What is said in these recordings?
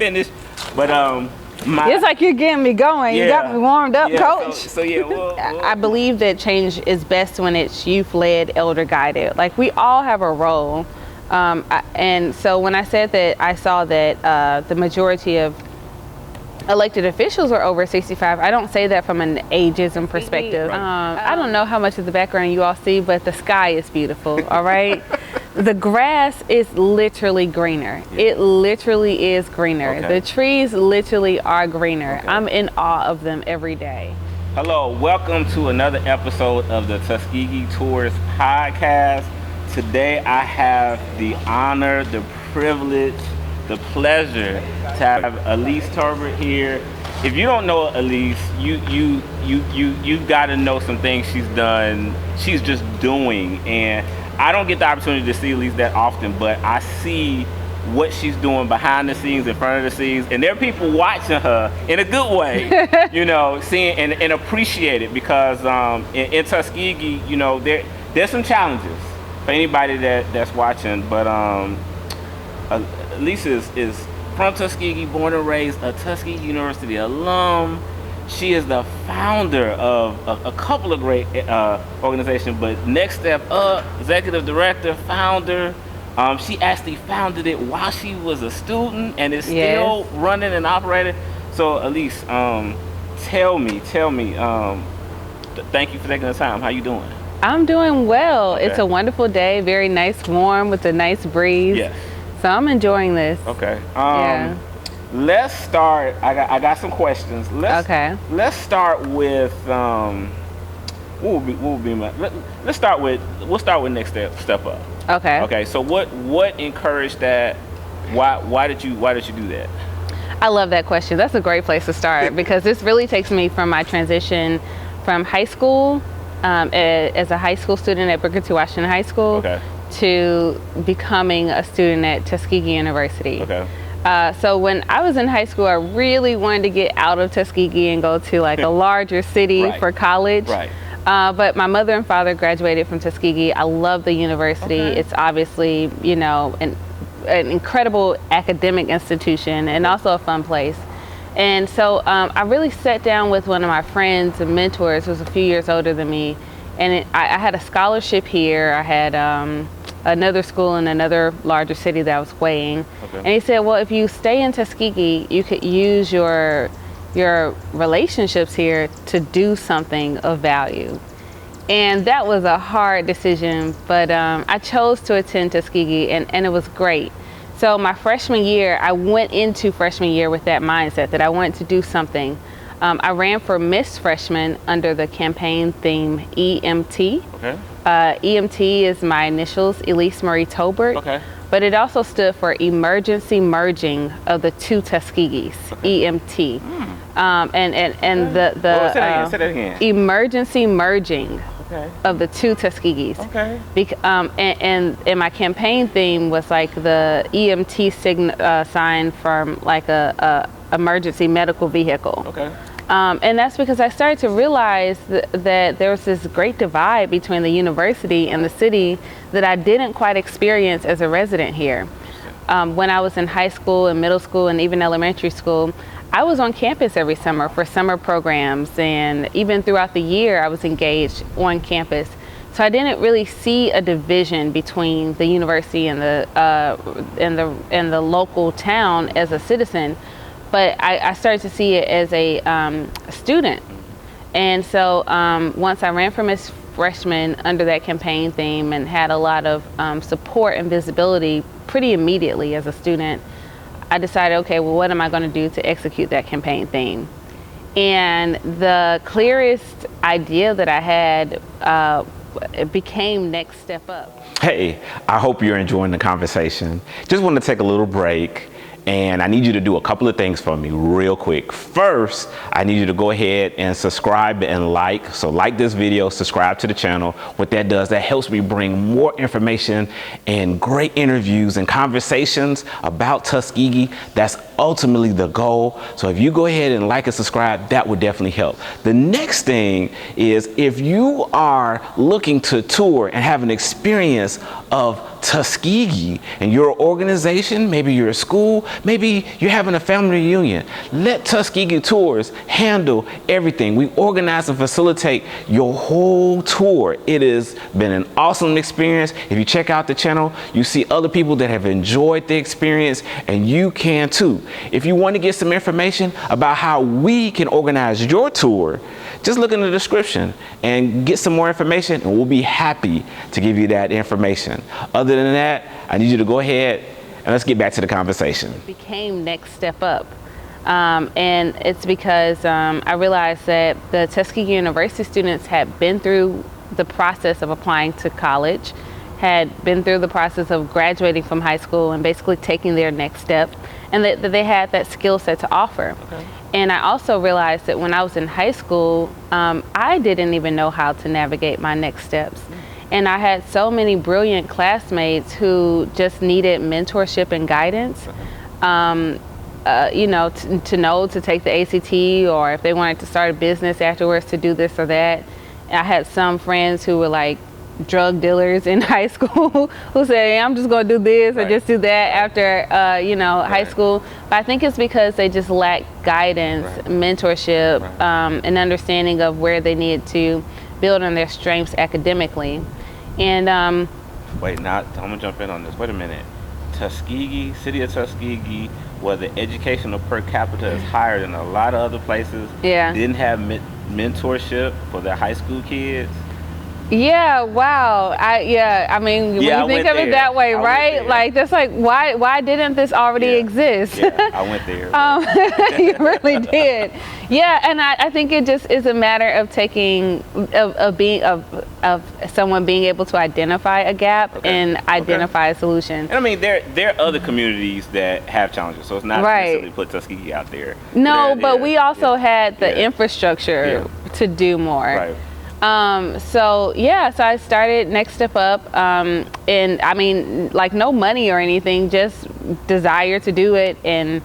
finished, but it's like you're getting me going. Yeah, you got me warmed up, coach. So yeah, I believe that change is best when it's youth-led, elder-guided. Like, we all have a role. And so when I said that I saw that the majority of elected officials were over 65, I don't say that from an ageism perspective. I don't know how much of the background you all see, but the sky is beautiful, all right? The grass is literally greener. Yeah. It literally is greener. Okay. The trees literally are greener. Okay. I'm in awe of them every day. Hello, welcome to another episode of the Tuskegee Tours podcast. Today I have the honor, the privilege, the pleasure to have Elise Tolbert here. If you don't know Elise, you've got to know some things she's done. She's just doing, and I don't get the opportunity to see Elise that often, but I see what she's doing behind the scenes, in front of the scenes, and there are people watching her in a good way, you know, seeing and appreciate it, because in Tuskegee, you know, there's some challenges for anybody that's watching, but Elise is from Tuskegee, born and raised, a Tuskegee University alum. She is the founder of a couple of great organizations, but Next Step Up, executive director, founder. She actually founded it while she was a student and is still running and operating. So Elise, tell me, thank you for taking the time. How you doing? I'm doing well. Okay. It's a wonderful day, very nice, warm, with a nice breeze. Yes. So I'm enjoying this. Okay. Let's start. I got some questions. Let's start with we'll start with Next Step Up. Okay. Okay. So what encouraged that? Why did you do that? I love that question. That's a great place to start because this really takes me from my transition from high school as a high school student at Booker T. Washington High School to becoming a student at Tuskegee University. Okay. So when I was in high school, I really wanted to get out of Tuskegee and go to like a larger city for college. Right. But my mother and father graduated from Tuskegee. I love the university. Okay. It's obviously, you know, an incredible academic institution and also a fun place. And so I really sat down with one of my friends and mentors who was a few years older than me. And I had a scholarship here. I had another school in another larger city that I was weighing. Okay. And he said, well, if you stay in Tuskegee, you could use your relationships here to do something of value. And that was a hard decision, but I chose to attend Tuskegee, and it was great. So my freshman year, I went into freshman year with that mindset that I wanted to do something. I ran for Miss Freshman under the campaign theme EMT. Okay. EMT is my initials, Elise Marie Tolbert. Okay. But it also stood for Emergency Merging of the Two Tuskegees, EMT. Say that again. Emergency Merging of the Two Tuskegees. Okay. And my campaign theme was like the EMT sign from like a emergency medical vehicle. Okay. And that's because I started to realize that there was this great divide between the university and the city that I didn't quite experience as a resident here. When I was in high school and middle school and even elementary school, I was on campus every summer for summer programs, and even throughout the year I was engaged on campus. So I didn't really see a division between the university and the local town as a citizen. But I started to see it as a student. And so once I ran for Miss Freshman under that campaign theme and had a lot of support and visibility pretty immediately as a student, I decided, okay, well, what am I going to do to execute that campaign theme? And the clearest idea that I had it became Next Step Up. Hey, I hope you're enjoying the conversation. Just want to take a little break. And I need you to do a couple of things for me real quick. First, I need you to go ahead and subscribe and like. So like this video, subscribe to the channel. What that does, that helps me bring more information and great interviews and conversations about Tuskegee that's ultimately the goal. So if you go ahead and like and subscribe, that would definitely help. The next thing is, if you are looking to tour and have an experience of Tuskegee and your organization, maybe you're a school, maybe you're having a family reunion, let Tuskegee Tours handle everything. We organize and facilitate your whole tour. It has been an awesome experience. If you check out the channel, you see other people that have enjoyed the experience, and you can too. If you want to get some information about how we can organize your tour, just look in the description and get some more information, and we'll be happy to give you that information. Other than that, I need you to go ahead and let's get back to the conversation. It became Next Step Up. And it's because I realized that the Tuskegee University students had been through the process of applying to college, had been through the process of graduating from high school and basically taking their next step, and that they had that skill set to offer. Okay. And I also realized that when I was in high school, I didn't even know how to navigate my next steps. And I had so many brilliant classmates who just needed mentorship and guidance. You know, to take the ACT, or if they wanted to start a business afterwards, to do this or that. I had some friends who were like drug dealers in high school who said, hey, I'm just going to do this or just do that after, you know, high school. But I think it's because they just lack guidance, mentorship, and understanding of where they need to build on their strengths academically. And wait, now I'm gonna jump in on this. Wait a minute. Tuskegee, city of Tuskegee, where the educational per capita is higher than a lot of other places, didn't have mentorship for their high school kids. Yeah, wow. I mean, when you think of it that way, right? Like, that's like, why didn't this already exist? Yeah, I went there. You really did. Yeah, and I think it just is a matter of taking, of someone being able to identify a gap and identify a solution. And I mean, there are other communities that have challenges, so it's not necessarily put Tuskegee out there. No, but we also had the infrastructure to do more. Right. So I started Next Step Up, and I mean, like, no money or anything, just desire to do it, and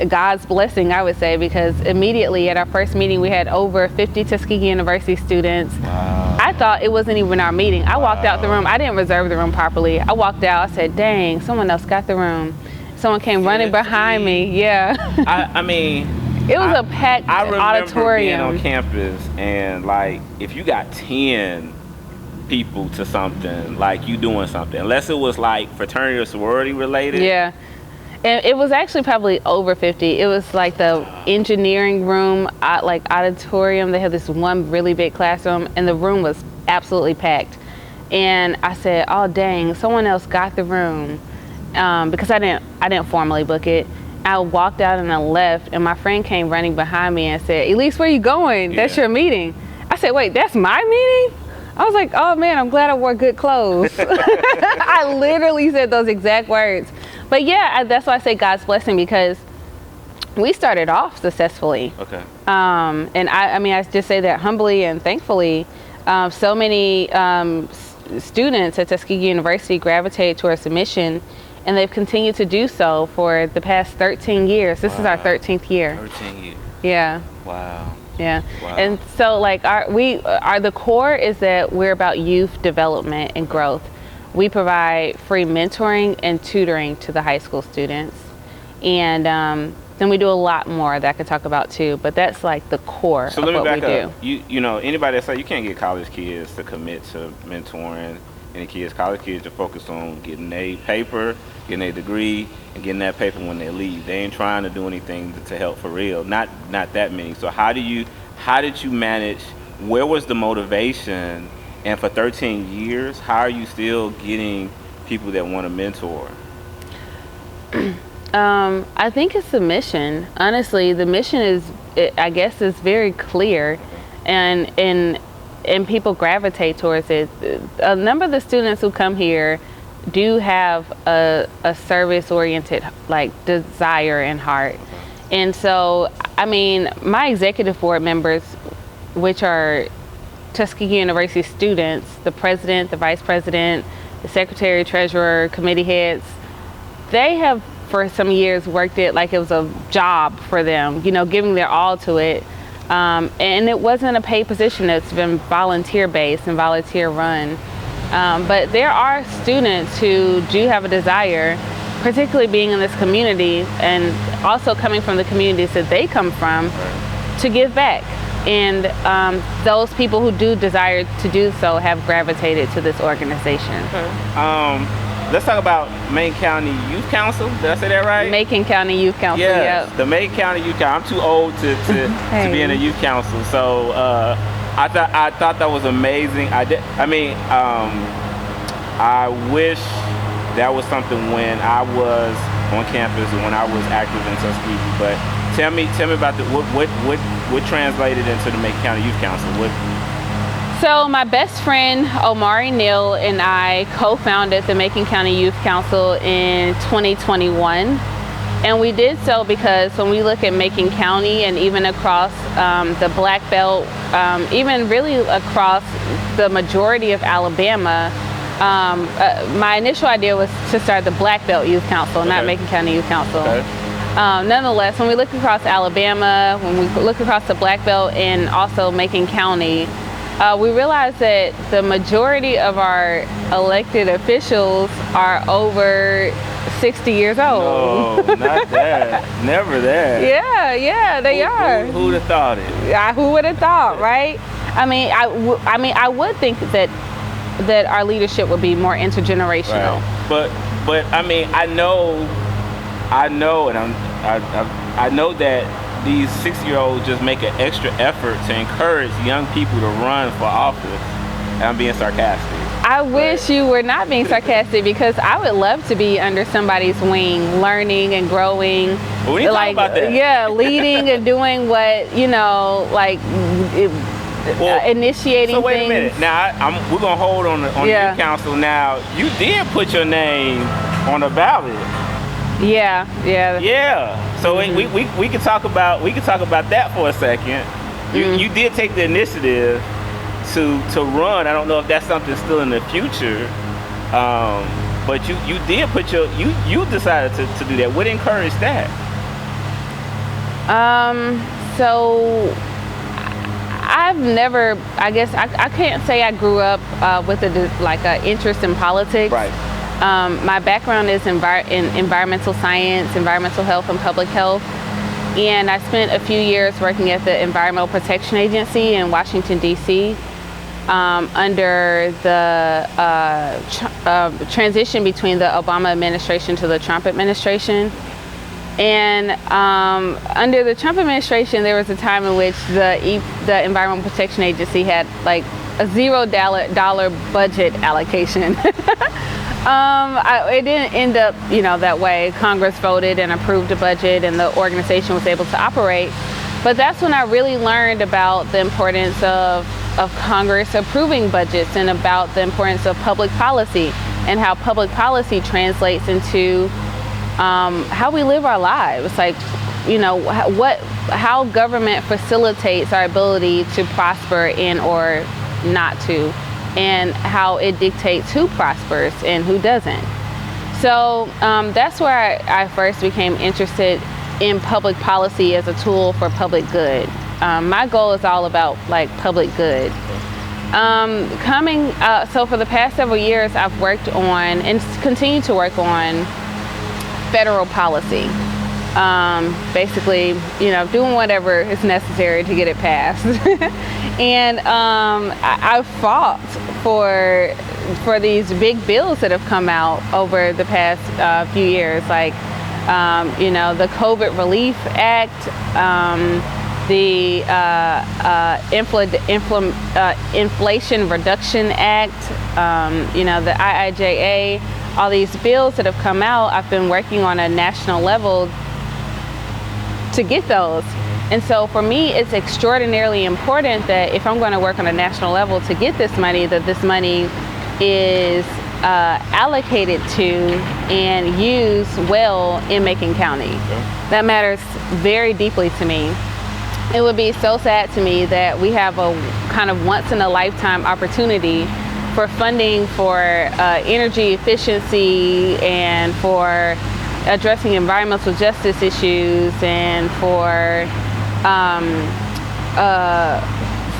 God's blessing, I would say, because immediately at our first meeting we had over 50 Tuskegee University students. Wow. I thought it wasn't even our meeting. I walked out the room. I didn't reserve the room properly. I walked out, I said, dang, someone else got the room. Someone came running behind me. I mean, it was a packed auditorium. I remember being on campus, and like, if you got 10 people to something, like, you doing something, unless it was like fraternity or sorority related. Yeah, and it was actually probably over 50. It was like the engineering room, like auditorium. They had this one really big classroom, and the room was absolutely packed. And I said, oh dang, someone else got the room, because I didn't formally book it. I walked out and I left, and my friend came running behind me and said, Elise, where you going? That's your meeting. I said, wait, that's my meeting? I was like, oh man, I'm glad I wore good clothes. I literally said those exact words. But yeah, that's why I say God's blessing, because we started off successfully. Okay. And I mean, I just say that humbly and thankfully. So many students at Tuskegee University gravitate towards the mission, and they've continued to do so for the past 13 years. This is our 13th year. 13 years. Yeah. Wow. Yeah. Wow. And so, like, the core is that we're about youth development and growth. We provide free mentoring and tutoring to the high school students. And then we do a lot more that I could talk about too, but that's like the core of what we do. So let me back up. You know, anybody that say you can't get college kids to commit to mentoring any kids, college kids are focused on getting a paper, getting a degree, and getting that paper when they leave. They ain't trying to do anything to help for real. Not that many. So how did you manage? Where was the motivation? And for 13 years, how are you still getting people that want to mentor? I think it's the mission. Honestly, the mission is very clear, and people gravitate towards it. A number of the students who come here do have a service-oriented, like, desire and heart. And so, I mean, my executive board members, which are Tuskegee University students, the president, the vice president, the secretary, treasurer, committee heads, they have for some years worked it like it was a job for them, you know, giving their all to it. And it wasn't a paid position. It's been volunteer based and volunteer run. But there are students who do have a desire, particularly being in this community and also coming from the communities that they come from, to give back. And those people who do desire to do so have gravitated to this organization. Let's talk about Macon County Youth Council. Did I say that right? Macon County Youth Council, yes, yep. The Macon County Youth Council. I'm too old to be in a youth council, so I thought that was amazing. I wish that was something when I was on campus and when I was active in Tuskegee. But tell me about what translated into the Macon County Youth Council. So my best friend Omari Neal and I co-founded the Macon County Youth Council in 2021, and we did so because when we look at Macon County and even across the Black Belt, even really across the majority of Alabama, my initial idea was to start the Black Belt Youth Council, not Macon County Youth Council. Nonetheless, when we look across Alabama, when we look across the Black Belt and also Macon County, we realize that the majority of our elected officials are over 60 years old. No, not that. Never that. Yeah, they are. Who would have thought it? Who would have thought, right? I mean, I would think that our leadership would be more intergenerational. Right. But I mean, I know, and I know that these 60-year-olds just make an extra effort to encourage young people to run for office. And I'm being sarcastic. I wish you were not being sarcastic, because I would love to be under somebody's wing, learning and growing. Well, we need to talk about that. Yeah, leading and doing what, you know, like initiating things. So wait a minute. Now we're gonna hold on the youth council. Now you did put your name on the ballot. Yeah. So we can talk about that for a second. You did take the initiative to run. I don't know if that's something still in the future, but you did put you decided to do that. What encouraged that? So I've never, I guess I can't say I grew up with an interest in politics. Right. My background is in environmental science, environmental health, and public health. And I spent a few years working at the Environmental Protection Agency in Washington, D.C. Under the transition between the Obama administration to the Trump administration. And under the Trump administration, there was a time in which the Environmental Protection Agency had like a $0 budget allocation. It didn't end up, that way. Congress voted and approved a budget, and the organization was able to operate. But that's when I really learned about the importance of Congress approving budgets, and about the importance of public policy, and how public policy translates into how we live our lives. Like, how government facilitates our ability to prosper and or not to, and how it dictates who prospers and who doesn't. So that's where I first became interested in public policy as a tool for public good. My goal is all about public good. So for the past several years, I've worked on and continue to work on federal policy. Basically, doing whatever is necessary to get it passed. And I've fought for these big bills that have come out over the past few years, like the COVID Relief Act, the Inflation Reduction Act, the IIJA. All these bills that have come out, I've been working on a national level to get those. And so for me, it's extraordinarily important that if I'm going to work on a national level to get this money, that this money is allocated to and used well in Macon County. Okay. That matters very deeply to me. It would be so sad to me that we have a kind of once in a lifetime opportunity for funding for energy efficiency and for addressing environmental justice issues and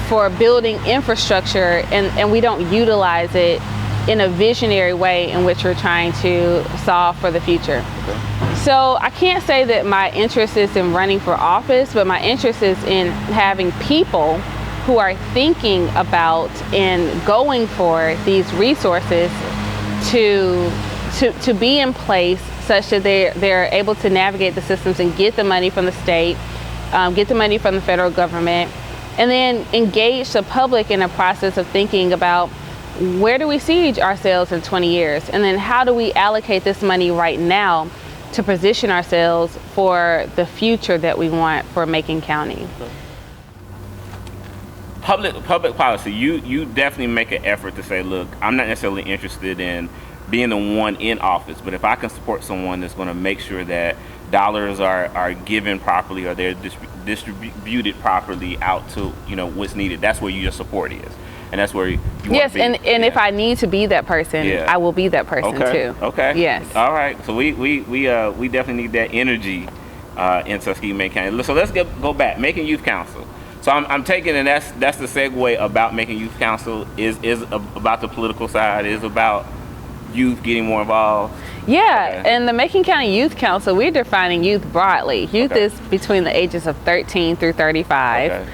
for building infrastructure, and we don't utilize it in a visionary way in which we're trying to solve for the future. Okay. So I can't say that my interest is in running for office, but my interest is in having people who are thinking about and going for these resources to be in place such that they're able to navigate the systems and get the money from the state, get the money from the federal government, and then engage the public in a process of thinking about where do we see ourselves in 20 years? And then how do we allocate this money right now to position ourselves for the future that we want for Macon County? Public policy, you definitely make an effort to say, look, I'm not necessarily interested in being the one in office, but if I can support someone that's going to make sure that dollars are given properly, or they're distributed properly out to what's needed, that's where your support is. And that's where you want to be. And if I need to be that person, I will be that person too. Okay. Yes. All right. So we definitely need that energy in Tuskegee, Macon County. So let's go back. Macon Youth Council. So I'm taking, and that's the segue about Macon Youth Council is about the political side, is about youth getting more involved. Yeah, and the Macon County Youth Council, we're defining youth broadly. Youth is between the ages of 13 through 35. Okay.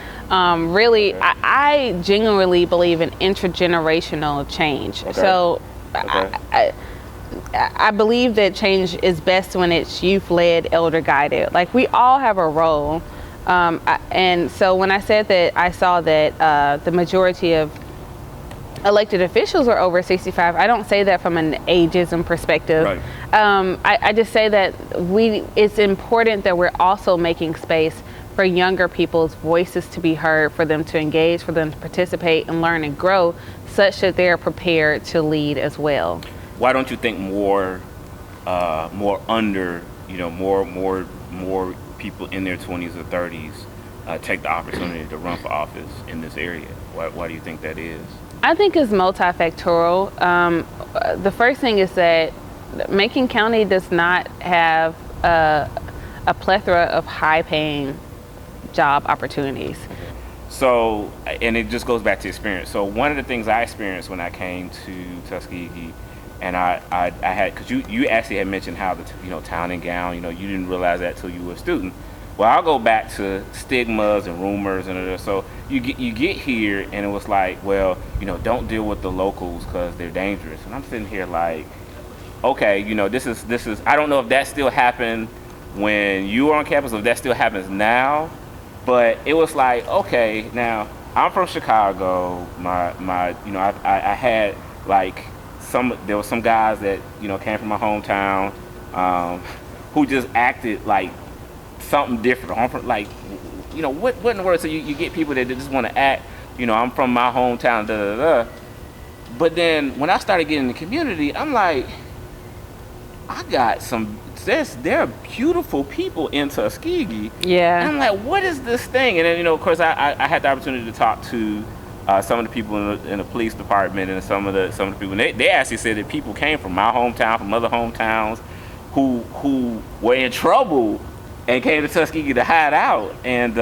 Really, I genuinely believe in intergenerational change. Okay. So I believe that change is best when it's youth-led, elder-guided. Like, we all have a role. And so when I said that I saw that the majority of elected officials are over 65, I don't say that from an ageism perspective. Right. I just say that it's important that we're also making space for younger people's voices to be heard, for them to engage, for them to participate and learn and grow, such that they're prepared to lead as well. Why don't you think more people in their 20s or 30s take the opportunity to run for office in this area? Why do you think that is? I think it's multifactorial. The first thing is that Macon County does not have a plethora of high-paying job opportunities. So, and it just goes back to experience. So one of the things I experienced when I came to Tuskegee, and I had, because you actually had mentioned how the town and gown, you didn't realize that till you were a student. Well, I'll go back to stigmas and rumors and so you get here and it was like, well, don't deal with the locals because they're dangerous. And I'm sitting here like, okay, this is I don't know if that still happened when you were on campus, or if that still happens now. But it was like, okay, now I'm from Chicago. I had like there were some guys that came from my hometown who just acted like something different. I'm from, like, what in the world? So you get people that just want to act. I'm from my hometown. Da da da. But then when I started getting in the community, I'm like, I got some. There are beautiful people in Tuskegee. Yeah. And I'm like, what is this thing? And then, of course, I had the opportunity to talk to some of the people in the police department, and some of the people. They actually said that people came from my hometown, from other hometowns, who were in trouble and came to Tuskegee to hide out. And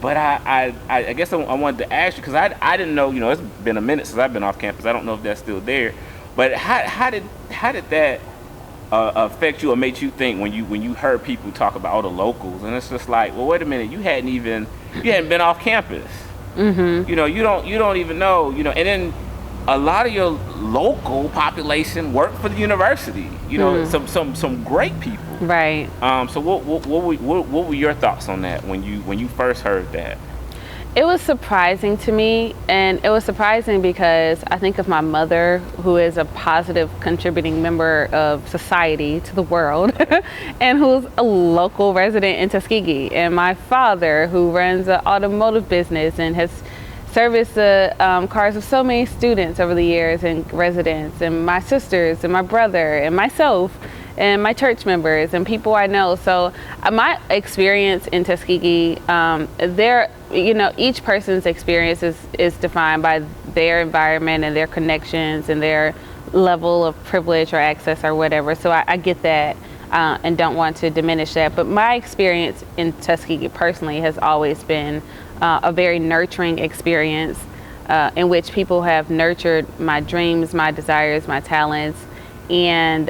but I guess I wanted to ask you, because I didn't know. It's been a minute since I've been off campus. I don't know if that's still there. But how did that affect you or make you think when you heard people talk about all the locals? And it's just like, well, wait a minute, you hadn't been off campus. Mm-hmm. You don't even know. And then a lot of your local population work for the university. Some great people. Right. So what were your thoughts on that when you first heard that? It was surprising to me, and it was surprising because I think of my mother, who is a positive contributing member of society to the world, and who's a local resident in Tuskegee, and my father, who runs an automotive business and has serviced the cars of so many students over the years and residents, and my sisters and my brother and myself and my church members and people I know. So my experience in Tuskegee, each person's experience is defined by their environment and their connections and their level of privilege or access or whatever. So I get that. and don't want to diminish that. But my experience in Tuskegee personally has always been a very nurturing experience in which people have nurtured my dreams, my desires, my talents, and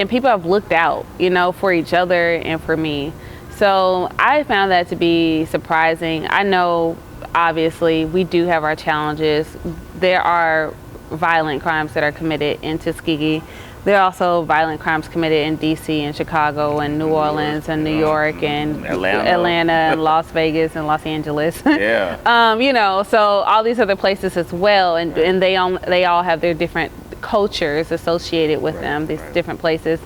people have looked out, you know, for each other and for me. So I found that to be surprising. I know, obviously, we do have our challenges. There are violent crimes that are committed in Tuskegee. There are also violent crimes committed in DC and Chicago and New Orleans and New York and Atlanta and Las Vegas and Los Angeles. Yeah. You know, so all these other places as well, and they all have their different cultures associated with them, these different places.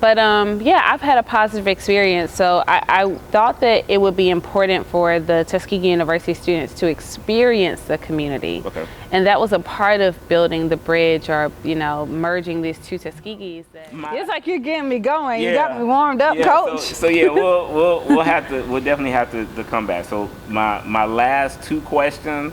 But yeah, I've had a positive experience. So I thought that it would be important for the Tuskegee University students to experience the community. Okay. And that was a part of building the bridge, or, you know, merging these two Tuskegees. It's like you're getting me going. Yeah. You got me warmed up, Coach. So yeah, we'll definitely have to come back. So my last two questions.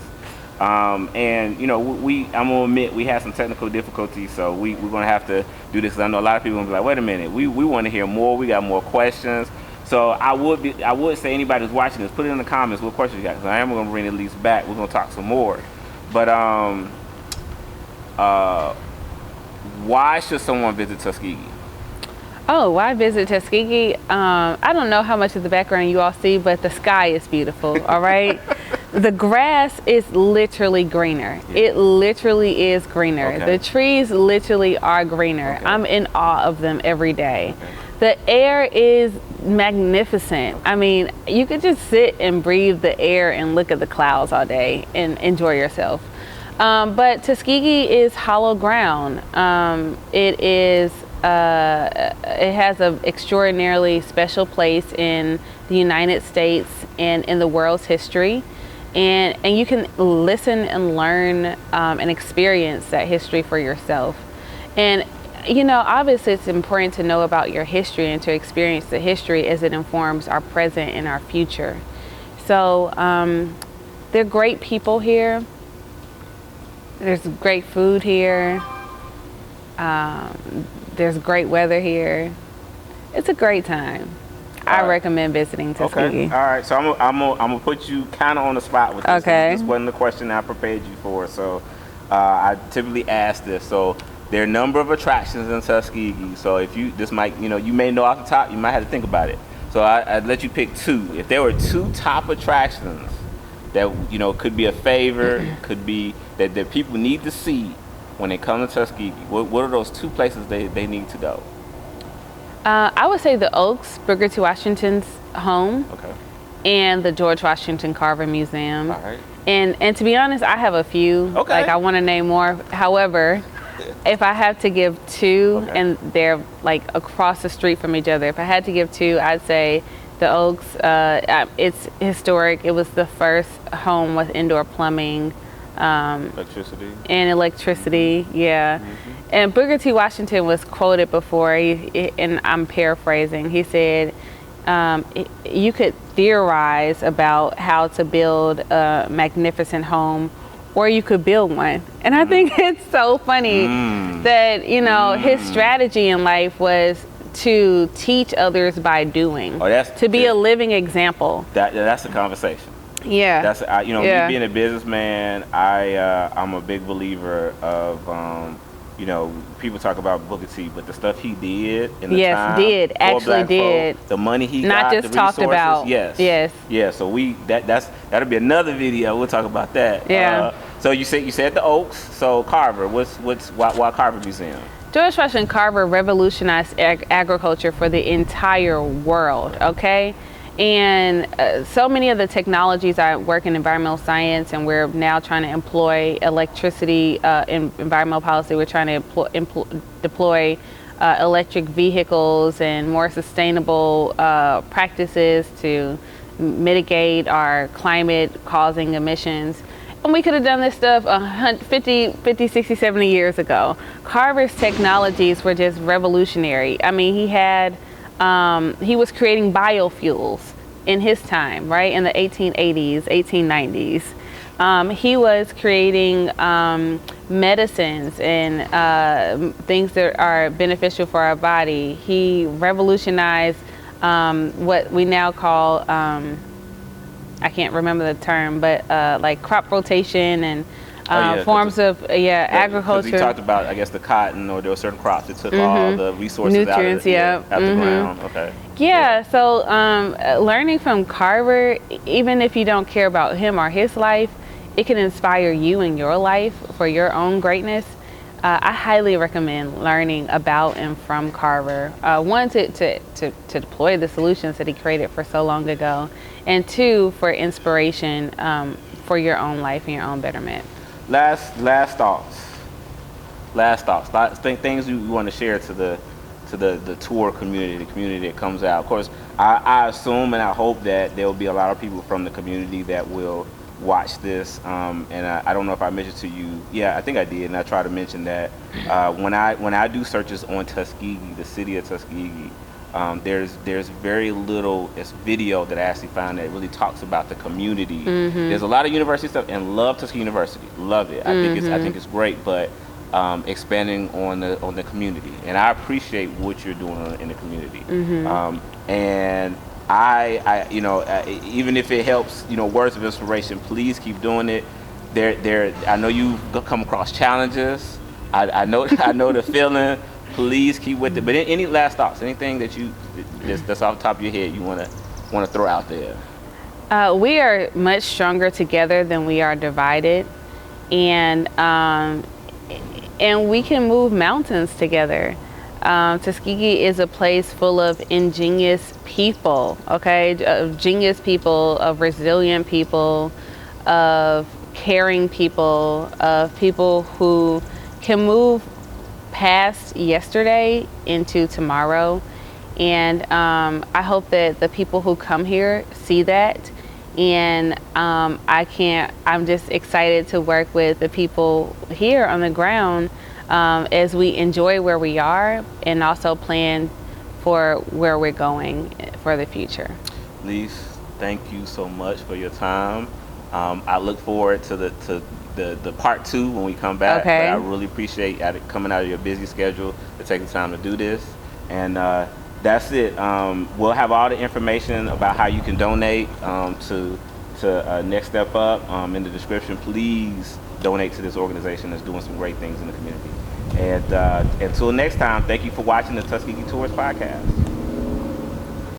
And you know, I'm gonna admit we had some technical difficulties, so we're gonna have to do this. 'Cause I know a lot of people are gonna be like, wait a minute, we want to hear more. We got more questions. So I would say anybody who's watching this, put it in the comments what questions you got. 'Cause I am gonna bring Elise back. We're gonna talk some more. But why should someone visit Tuskegee? Oh, why visit Tuskegee? I don't know how much of the background you all see, but the sky is beautiful. All right. The grass is literally greener. Yeah. It literally is greener. Okay. The trees literally are greener. Okay. I'm in awe of them every day. Okay. The air is magnificent. I mean, you could just sit and breathe the air and look at the clouds all day and enjoy yourself. But Tuskegee is hollow ground. It has an extraordinarily special place in the United States and in the world's history. And you can listen and learn and experience that history for yourself. And, you know, obviously it's important to know about your history and to experience the history as it informs our present and our future. So there are great people here. There's great food here. There's great weather here. It's a great time. I recommend visiting Tuskegee. Okay. All right. So I'm gonna put you kind of on the spot with this. Okay. This wasn't the question I prepared you for. So I typically ask this. So there are a number of attractions in Tuskegee. So if you you may know off the top, you might have to think about it. So I'd let you pick two. If there were two top attractions that could be a favor, could be that people need to see when they come to Tuskegee, what are those two places they need to go? I would say the Oaks, Booker T. Washington's home, okay, and the George Washington Carver Museum. All right. And to be honest, I have a few. Okay. Like I want to name more. However, if I have to give two, okay, and they're like across the street from each other, if I had to give two, I'd say the Oaks. It's historic. It was the first home with indoor plumbing. Electricity, yeah. Mm-hmm. And Booker T. Washington was quoted before, and I'm paraphrasing, he said, you could theorize about how to build a magnificent home, or you could build one. And I think it's so funny that, his strategy in life was to teach others by doing, to be a living example. That's a conversation. Yeah. That's me being a businessman, I'm a big believer of people talk about Booker T, but the stuff he did in the time, actually did. Folk, the money he not got, just the talked resources, about. Yes. Yeah. So that'll be another video. We'll talk about that. Yeah. So you said the Oaks. So Carver, why Carver Museum? George Washington Carver revolutionized agriculture for the entire world. Okay. And so many of the technologies, I work in environmental science, and we're now trying to employ electricity in environmental policy. We're trying to deploy electric vehicles and more sustainable practices to mitigate our climate causing emissions. And we could have done this stuff 50, 60, 70 years ago. Carver's technologies were just revolutionary. I mean, he was creating biofuels in his time, right? In the 1880s, 1890s. He was creating medicines and things that are beneficial for our body. He revolutionized what we now call, I can't remember the term, but like crop rotation and forms of agriculture. He talked about, I guess, the cotton, or there were certain crops that took all the resources nutrients, out of the ground. Okay. Yeah, so learning from Carver, even if you don't care about him or his life, it can inspire you in your life for your own greatness. I highly recommend learning about and from Carver. One, to deploy the solutions that he created for so long ago, and two, for inspiration for your own life and your own betterment. Last thoughts. Things you want to share to the tour community, the community that comes out. Of course, I assume and I hope that there will be a lot of people from the community that will watch this. And I don't know if I mentioned to you. Yeah, I think I did, and I try to mention that when I do searches on Tuskegee, the city of Tuskegee, there's very little video that I actually found that really talks about the community. There's a lot of university stuff, and love Tuskegee University, love it. I think it's great, but expanding on the community, and I appreciate what you're doing in the community. And I even if it helps, words of inspiration, please keep doing it. I know you've come across challenges. I know the feeling. Please keep with it. But any last thoughts? Anything that's off the top of your head you want to throw out there? We are much stronger together than we are divided, and we can move mountains together. Tuskegee is a place full of ingenious people, of genius people, of resilient people, of caring people, of people who can move past yesterday into tomorrow. And I hope that the people who come here see that. And I'm just excited to work with the people here on the ground as we enjoy where we are and also plan for where we're going for the future. Elise, thank you so much for your time. I look forward to the part 2 when we come back. Okay. But I really appreciate it coming out of your busy schedule to take the time to do this. And that's it. We'll have all the information about how you can donate to Next Step Up in the description. Please donate to this organization that's doing some great things in the community. And until next time, thank you for watching the Tuskegee Tours podcast.